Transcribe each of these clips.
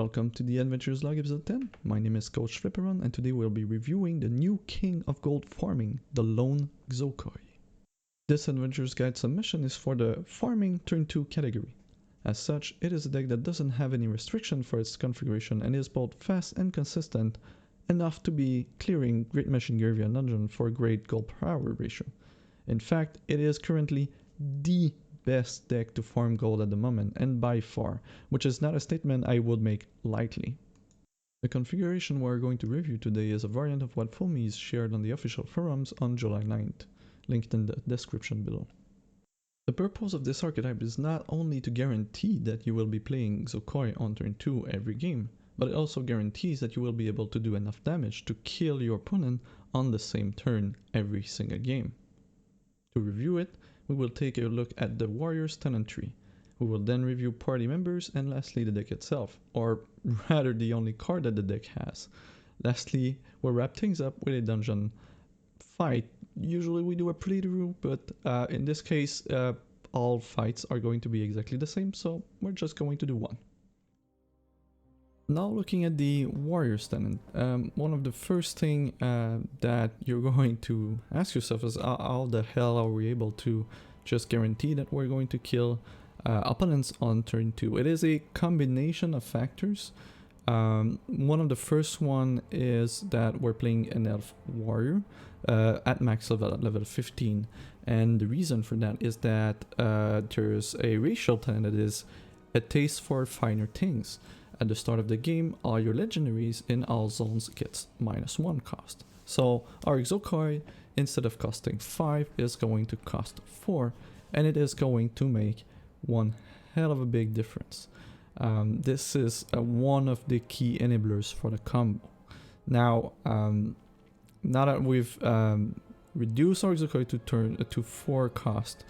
Welcome to the Adventures Log episode 10. My name is CoachFliperon and today we'll be reviewing the new king of gold farming, the lone Xocoy. This Adventures Guide submission is for the farming turn 2 category. As such, it is a deck that doesn't have any restriction for its configuration and is both fast and consistent enough to be clearing Great Machine Graveyard Dungeon for a great gold per hour ratio. In fact, it is currently the best deck to farm gold at the moment, and by far, which is not a statement I would make lightly. The configuration we're going to review today is a variant of what Fomies shared on the official forums on July 9th, linked in the description below. The purpose of this archetype is not only to guarantee that you will be playing Xocoy on turn 2 every game, but it also guarantees that you will be able to do enough damage to kill your opponent on the same turn every single game. To review it, we will take a look at the Warrior's Tenant tree. We will then review party members and lastly the deck itself, or rather the only card that the deck has. Lastly, we'll wrap things up with a dungeon fight. Usually we do a playthrough, but in this case all fights are going to be exactly the same, so we're just going to do one. Now looking at the Warrior's Tenant, one of the first thing that you're going to ask yourself is how the hell are we able to just guarantee that we're going to kill opponents on turn 2? It is a combination of factors. One of the first one is that we're playing an elf warrior at max level, at level 15, and the reason for that is that there's a racial tenant that is a taste for finer things. At the start of the game, all your legendaries in all zones gets -1 cost. So our Xocoy, instead of costing 5, is going to cost 4, and it is going to make one hell of a big difference. This is one of the key enablers for the combo. Now, now that we've reduced our Xocoy to 4 cost,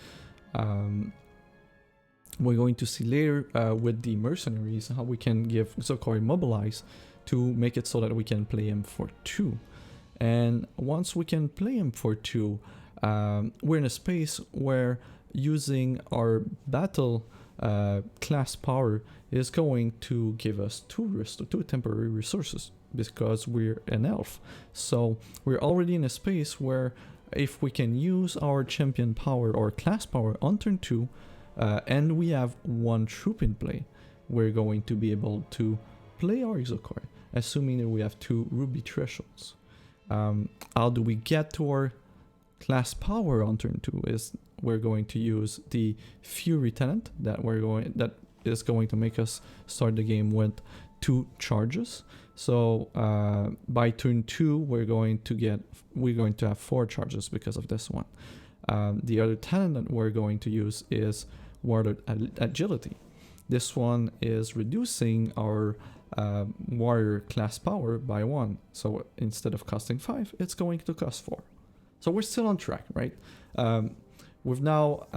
we're going to see later with the mercenaries how we can give Xocoy mobilize to make it so that we can play him for 2. And once we can play him for 2, we're in a space where using our battle class power is going to give us 2 temporary resources because we're an elf. So we're already in a space where if we can use our champion power or class power on turn 2, and we have 1 troop in play, we're going to be able to play our Xocoy, assuming that we have 2 ruby thresholds. How do we get to our class power on turn 2 is we're going to use the Fury Tenant that is going to make us start the game with 2 charges. So by turn 2 we're going to have 4 charges because of this one. The other tenant that we're going to use is Warlord Agility. This one is reducing our warrior class power by 1. So instead of costing 5, it's going to cost 4. So we're still on track, right? We've now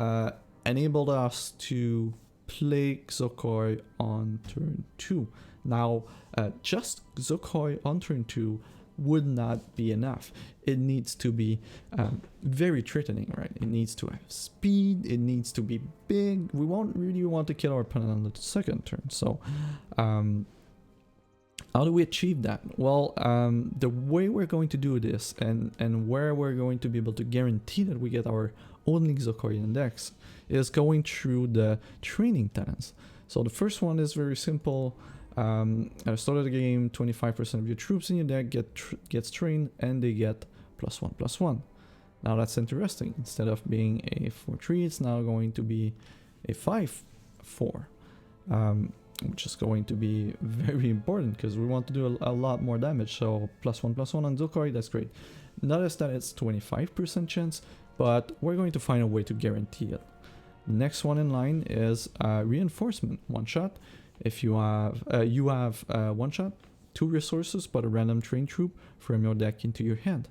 enabled us to play Xocoy on turn 2. Now, just Xocoy on turn 2 would not be enough. It needs to be very threatening, right? It needs to have speed, it needs to be big. We won't really want to kill our opponent on the second turn. So how do we achieve that? Well, the way we're going to do this and where we're going to be able to guarantee that we get our only Xocoy index is going through the training tenants. So the first one is very simple. At the start of the game, 25% of your troops in your deck gets trained and they get +1/+1. Now that's interesting. Instead of being a 4/3, it's now going to be a 5/4, which is going to be very important because we want to do a lot more damage. So +1/+1 on Xocoy, that's great. Notice that it's 25% chance, but we're going to find a way to guarantee it. The next one in line is reinforcement, 1 shot. If you have 1 shot, 2 resources, but a random train troop from your deck into your hand.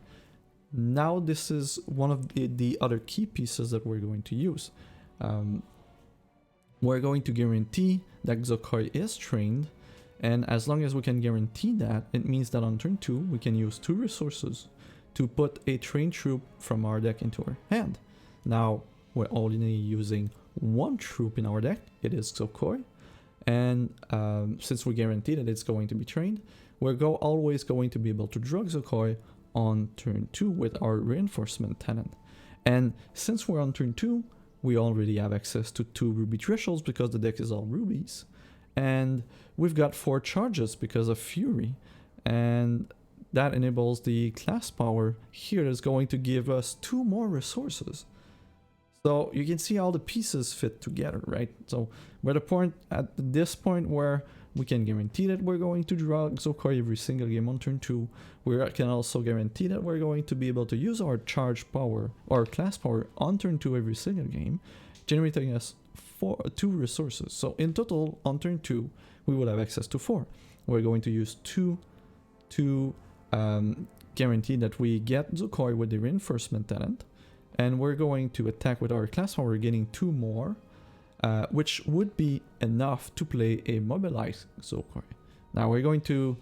Now this is one of the other key pieces that we're going to use. We're going to guarantee that Xocoy is trained, and as long as we can guarantee that, it means that on turn 2 we can use 2 resources to put a train troop from our deck into our hand. Now we're only using 1 troop in our deck, it is Xocoy. And since we guarantee that it's going to be trained, we're always going to be able to drug Xocoy on turn 2 with our reinforcement tenant. And since we're on turn 2, we already have access to 2 ruby thresholds because the deck is all rubies. And we've got 4 charges because of Fury. And that enables the class power here that's going to give us 2 more resources. So you can see how the pieces fit together, right? So we're at this point where we can guarantee that we're going to draw Xocoy every single game on turn 2. We can also guarantee that we're going to be able to use our charge power or class power on turn 2 every single game, generating us 2 resources. So in total, on turn 2, we will have access to 4. We're going to use 2 to guarantee that we get Xocoy with the reinforcement talent. And we're going to attack with our class power, getting 2 more, which would be enough to play a mobilized Xocoy. Now we're going to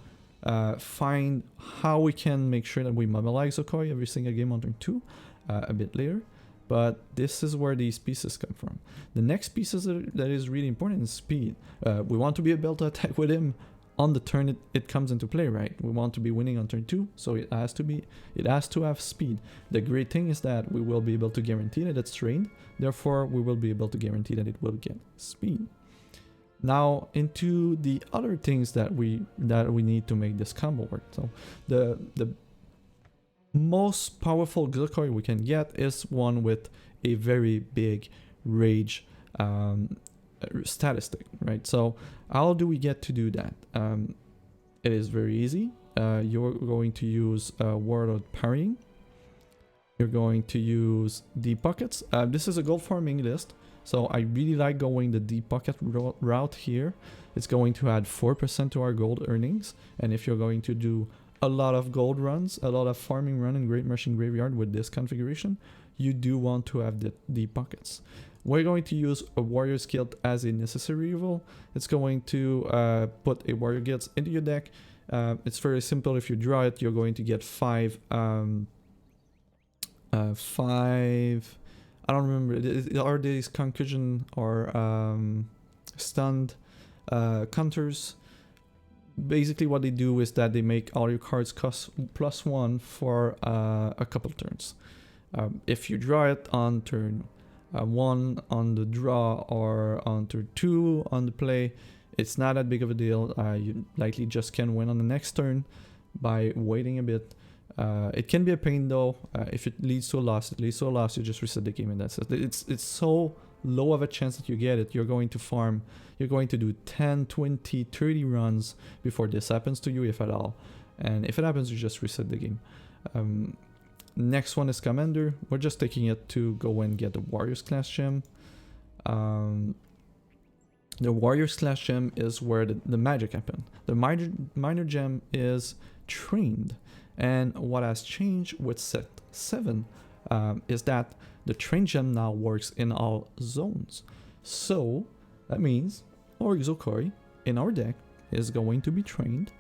find how we can make sure that we mobilize Xocoy every single game on turn 2 a bit later. But this is where these pieces come from. The next piece that is really important is speed. We want to be able to attack with him on the turn it comes into play, right? We want to be winning on turn 2, so it has to have speed. The great thing is that we will be able to guarantee that it's trained, therefore we will be able to guarantee that it will get speed. Now into the other things that we need to make this combo work. So the most powerful Xocoy we can get is one with a very big rage statistic, right? So how do we get to do that? It is very easy. You're going to use Warlord Parrying. You're going to use deep pockets. This is a gold farming list, so I really like going the deep pocket route here. It's going to add 4% to our gold earnings, and if you're going to do a lot of gold runs, a lot of farming run in Great Machine Graveyard with this configuration, you do want to have the deep pockets. We're going to use a Warrior's Guild as a necessary evil. It's going to put a Warrior Guild into your deck. It's very simple. If you draw it, you're going to get 5, I don't remember, are these concussion or stunned counters. Basically what they do is that they make all your cards cost +1 for a couple turns. If you draw it on turn 1 on the draw or on turn 2 on the play, it's not that big of a deal. You likely just can win on the next turn by waiting a bit. It can be a pain though. If it leads to a loss, you just reset the game, and that's it. It's so low of a chance that you get it. You're going to farm, you're going to do 10, 20, 30 runs before this happens to you, if at all. And if it happens, you just reset the game. Next one is Commander. We're just taking it to go and get the Warriors class gem. The Warriors class gem is where the magic happened. The minor gem is trained. And what has changed with set 7 is that the train gem now works in all zones. So that means our Xocoy in our deck is going to be trained,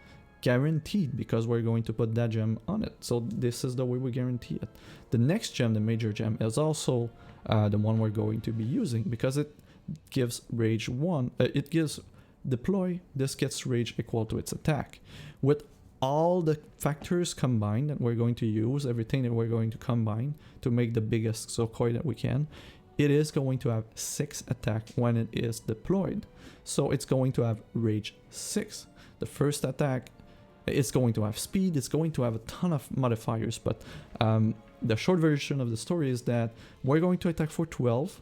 guaranteed, because we're going to put that gem on it. So this is the way we guarantee it. The next gem, the major gem, is also the one we're going to be using, because it gives rage 1. It gives deploy. This gets rage equal to its attack. With all the factors combined that we're going to use, everything that we're going to combine to make the biggest Xocoy that we can, it is going to have 6 attack when it is deployed. So it's going to have rage 6. The first attack, it's going to have speed, it's going to have a ton of modifiers, but the short version of the story is that we're going to attack for 12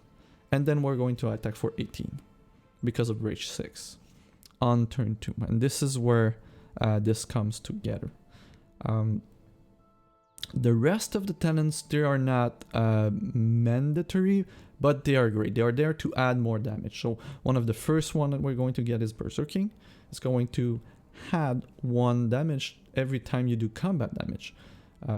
and then we're going to attack for 18 because of rage 6 on turn 2. And this is where this comes together. The rest of the tenants, they are not mandatory, but they are great. They are there to add more damage. So one of the first one that we're going to get is Berserking. It's going to add 1 damage every time you do combat damage.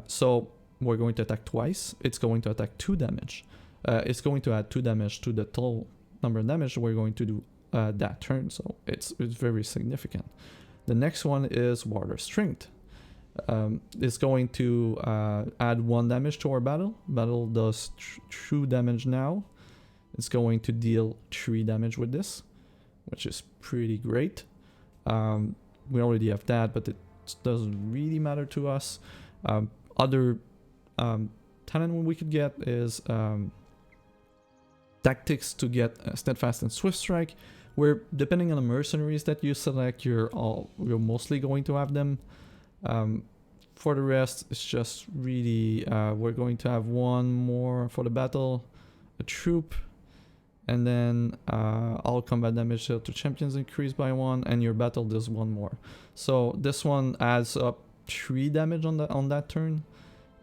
So we're going to attack twice. It's going to attack 2 damage. It's going to add 2 damage to the total number of damage we're going to do that turn. So it's very significant. The next one is Warlord Strength. It's going to add 1 damage to our battle. Battle does 2 damage now. It's going to deal 3 damage with this. which is pretty great. We already have that, but it doesn't really matter to us. Other talent we could get is tactics to get steadfast and swift strike, where depending on the mercenaries that you select, you're mostly going to have them. For the rest, it's just really we're going to have one more for the battle, a troop, and then all combat damage to champions increased by 1, and your battle does 1 more. So this one adds up 3 damage on that turn,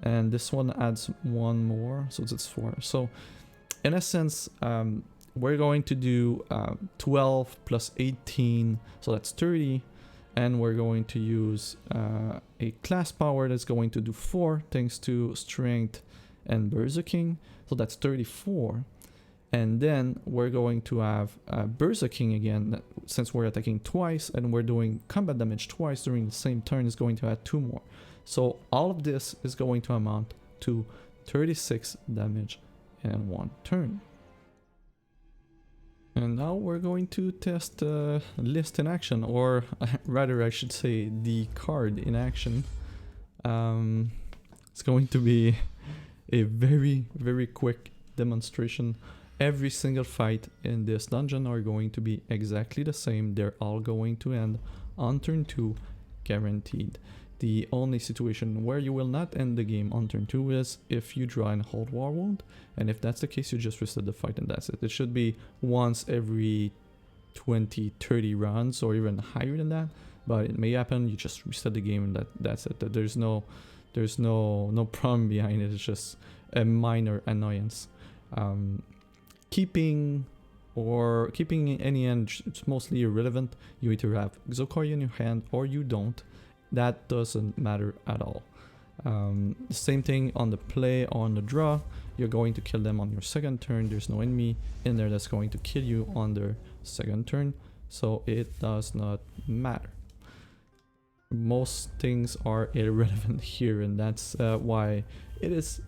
and this one adds 1 more, so it's 4. So in essence, we're going to do 12 plus 18, so that's 30, and we're going to use a class power that's going to do 4 thanks to strength and berserking, so that's 34. And then we're going to have Berserking again, since we're attacking twice and we're doing combat damage twice during the same turn, is going to add 2 more. So all of this is going to amount to 36 damage in 1 turn. And now we're going to test list in action, or rather I should say the card in action. It's going to be a very quick demonstration. Every single fight in this dungeon are going to be exactly the same. They're all going to end on turn 2, guaranteed. The only situation where you will not end the game on turn 2 is if you draw and hold War Wound, and if that's the case, you just reset the fight and that's it. It should be once every 20-30 rounds or even higher than that, but it may happen you just reset the game and that's it. There's no problem behind it. It's just a minor annoyance. Keeping in any end, it's mostly irrelevant. You either have Xocoy in your hand or you don't. That doesn't matter at all. The same thing on the play or on the draw. You're going to kill them on your second turn. There's no enemy in there that's going to kill you on their second turn, so it does not matter. Most things are irrelevant here, and that's why it is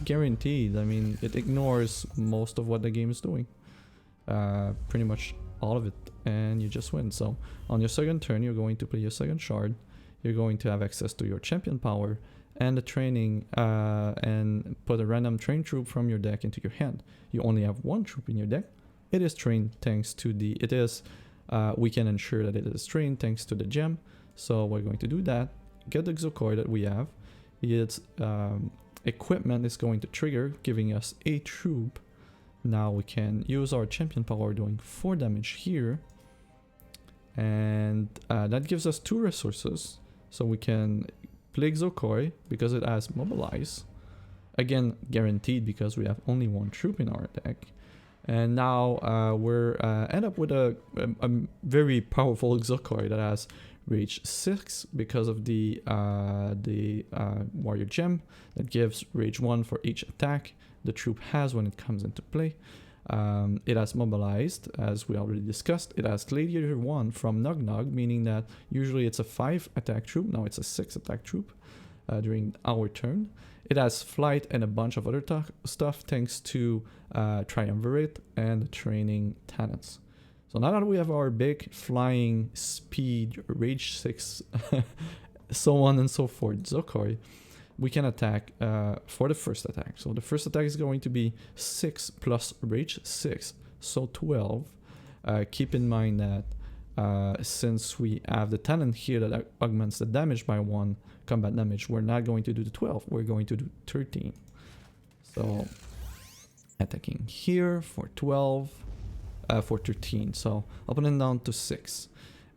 guaranteed. I mean, it ignores most of what the game is doing, pretty much all of it, and you just win. So on your second turn, you're going to play your second shard. You're going to have access to your champion power and the training, and put a random train troop from your deck into your hand. You only have 1 troop in your deck. It is trained thanks to the we can ensure that it is trained thanks to the gem. So we're going to do that. Get the Xocoy that we have. Its equipment is going to trigger, giving us a troop. Now we can use our champion power, doing 4 damage here, and that gives us 2 resources. So we can play Xocoy because it has mobilize, again guaranteed because we have only 1 troop in our deck. And now we're end up with a very powerful Xocoy that has Rage 6 because of the warrior gem that gives Rage 1 for each attack the troop has when it comes into play. It has mobilized, as we already discussed. It has Gladiator 1 from Nogg Nogg, meaning that usually it's a 5 attack troop, now it's a 6 attack troop during our turn. It has flight and a bunch of other stuff thanks to Triumvirate and the training talents. So now that we have our big flying, speed, rage 6, so on and so forth, Xocoy, we can attack for the first attack. So the first attack is going to be 6 plus rage 6, so 12. Keep in mind that since we have the talent here that augments the damage by 1 combat damage, we're not going to do the 12, we're going to do 13. So attacking here for 12. For 13, so up and down to 6.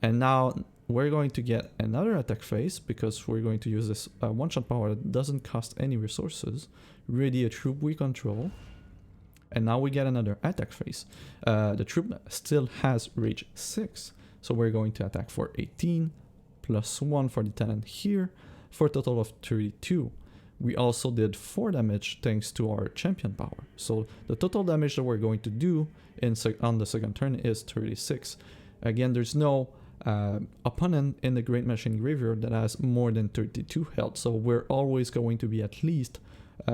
And now we're going to get another attack phase because we're going to use this one-shot power that doesn't cost any resources, really a troop we control. And now we get another attack phase. The troop still has rage 6, so we're going to attack for 18 plus 1 for the talent here for a total of 32. We also did 4 damage thanks to our champion power. So the total damage that we're going to do on the second turn is 36. Again, there's no opponent in the Great Machine Graveyard that has more than 32 health. So we're always going to be at least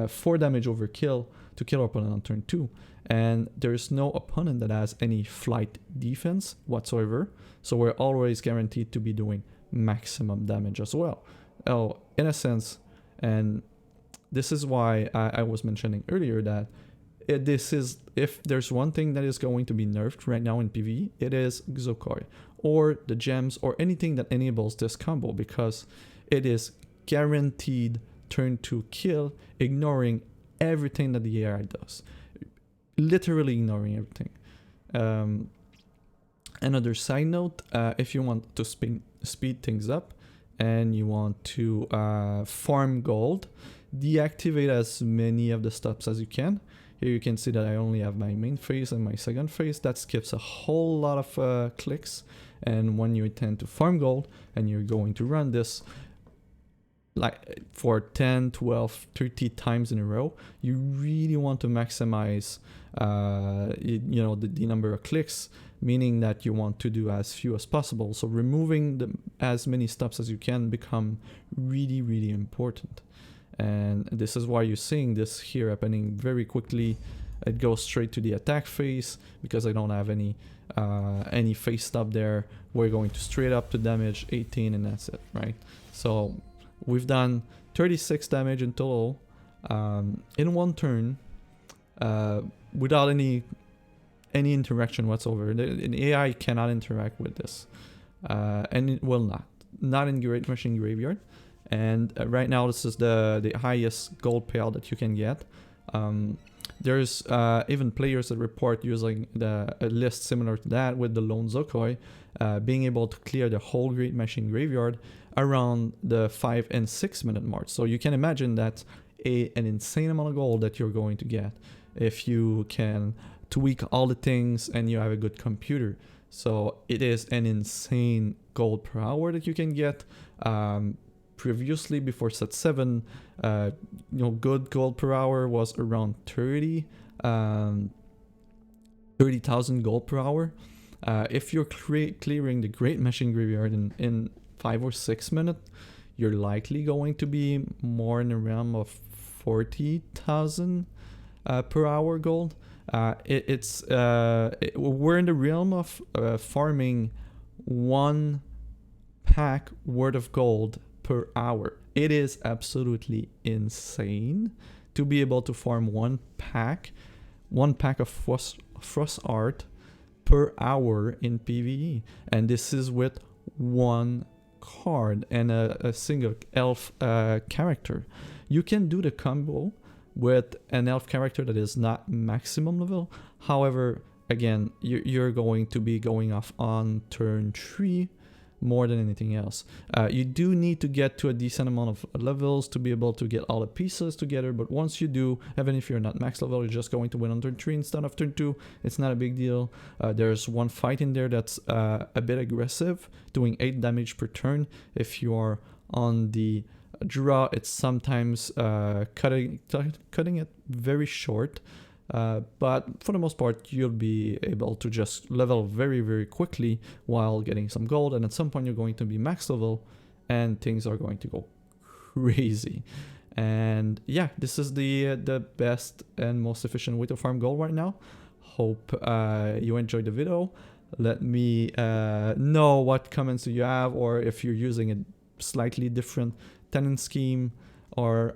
4 damage overkill to kill our opponent on turn 2. And there's no opponent that has any flight defense whatsoever. So we're always guaranteed to be doing maximum damage as well. Oh, in a sense, and this is why I was mentioning earlier that this is, if there's one thing that is going to be nerfed right now in PvE, it is Xocoy or the gems or anything that enables this combo, because it is guaranteed turn 2 kill, ignoring everything that the AI does. Literally ignoring everything. Another side note, if you want to speed things up and you want to farm gold, deactivate as many of the stops as you can. Here you can see that I only have my main phase and my second phase. That skips a whole lot of clicks. And when you intend to farm gold and you're going to run this like for 10, 12, 30 times in a row, you really want to maximize you know, the number of clicks, meaning that you want to do as few as possible. So removing as many stops as you can become really, really important. And this is why you're seeing this here happening very quickly. It goes straight to the attack phase because I don't have any phase stop there. We're going to straight up to damage 18 and that's it, right? So we've done 36 damage in total in one turn without any interaction whatsoever. An AI cannot interact with this, and it will not in Great Machine Graveyard. And right now this is the highest gold payout that you can get. There's even players that report using a list similar to that with the lone Xocoy, being able to clear the whole Great Machine Graveyard around the 5 and 6 minute mark. So you can imagine that an insane amount of gold that you're going to get if you can tweak all the things and you have a good computer. So it is an insane gold per hour that you can get. Previously, before set 7, you know, good gold per hour was around 30,000 gold per hour. If you're clearing the Great Machine Graveyard in 5 or 6 minutes, you're likely going to be more in the realm of 40,000 per hour gold. We're in the realm of farming 1 pack worth of gold per hour. It is absolutely insane to be able to farm one pack of Frostheart per hour in PvE, and this is with 1 card and a single elf character. You can do the combo with an elf character that is not maximum level. However, again, you're going to be going off on turn 3 more than anything else. You do need to get to a decent amount of levels to be able to get all the pieces together, but once you do, even if you're not max level, you're just going to win on turn 3 instead of turn 2. It's not a big deal. There's one fight in there that's a bit aggressive, doing 8 damage per turn. If you are on the draw, it's sometimes cutting it very short. But for the most part, you'll be able to just level very, very quickly while getting some gold. And at some point, you're going to be max level and things are going to go crazy. And yeah, this is the best and most efficient way to farm gold right now. Hope you enjoyed the video. Let me know what comments you have, or if you're using a slightly different tenant scheme, or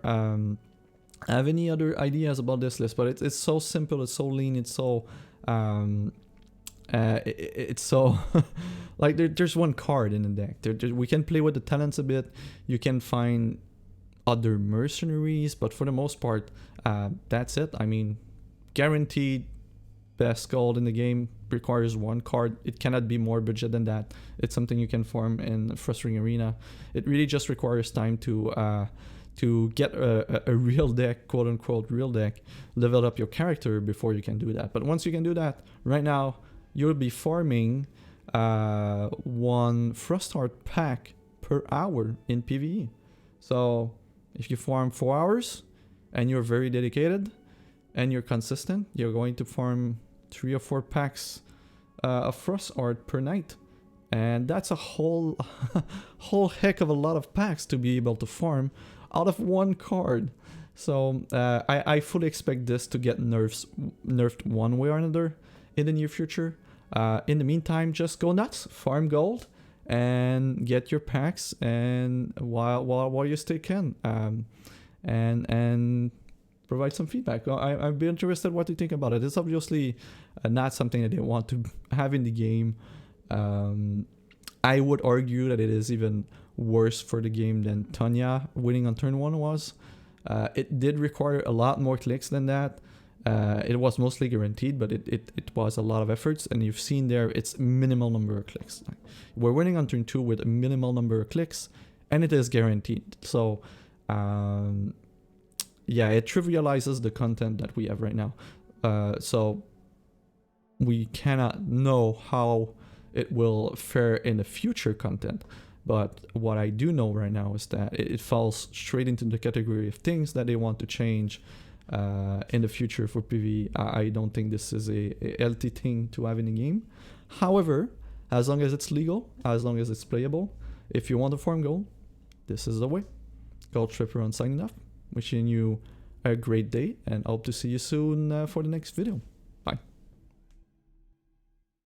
have any other ideas about this list. But it's so simple, it's so lean, it's so it's so like there's one card in the deck. We can play with the talents a bit. You can find other mercenaries, but for the most part, that's it. I mean, guaranteed best gold in the game requires 1 card. It cannot be more budget than that. It's something you can farm in Frustrating Arena. It really just requires time to get a real deck, quote unquote real deck, level up your character before you can do that. But once you can do that, right now you'll be farming 1 Frostheart pack per hour in PvE. So if you farm 4 hours and you're very dedicated and you're consistent, you're going to farm 3 or 4 packs of Frostheart per night. And that's a whole heck of a lot of packs to be able to farm out of 1 card. So I fully expect this to get nerfed one way or another in the near future. In the meantime, just go nuts, farm gold, and get your packs, and while you still can, and provide some feedback. I'd be interested what you think about it. It's obviously not something that they want to have in the game. I would argue that it is even worse for the game than Tonya winning on turn 1 was. It did require a lot more clicks than that. It was mostly guaranteed, but it was a lot of efforts, and you've seen there it's minimal number of clicks. We're winning on turn 2 with a minimal number of clicks, and it is guaranteed. So yeah, it trivializes the content that we have right now. So we cannot know how it will fare in the future content. But what I do know right now is that it falls straight into the category of things that they want to change in the future for PvE. I don't think this is a healthy thing to have in the game. However, as long as it's legal, as long as it's playable, if you want to farm gold, this is the way. CoachFliperon signing off, wishing you a great day, and hope to see you soon for the next video.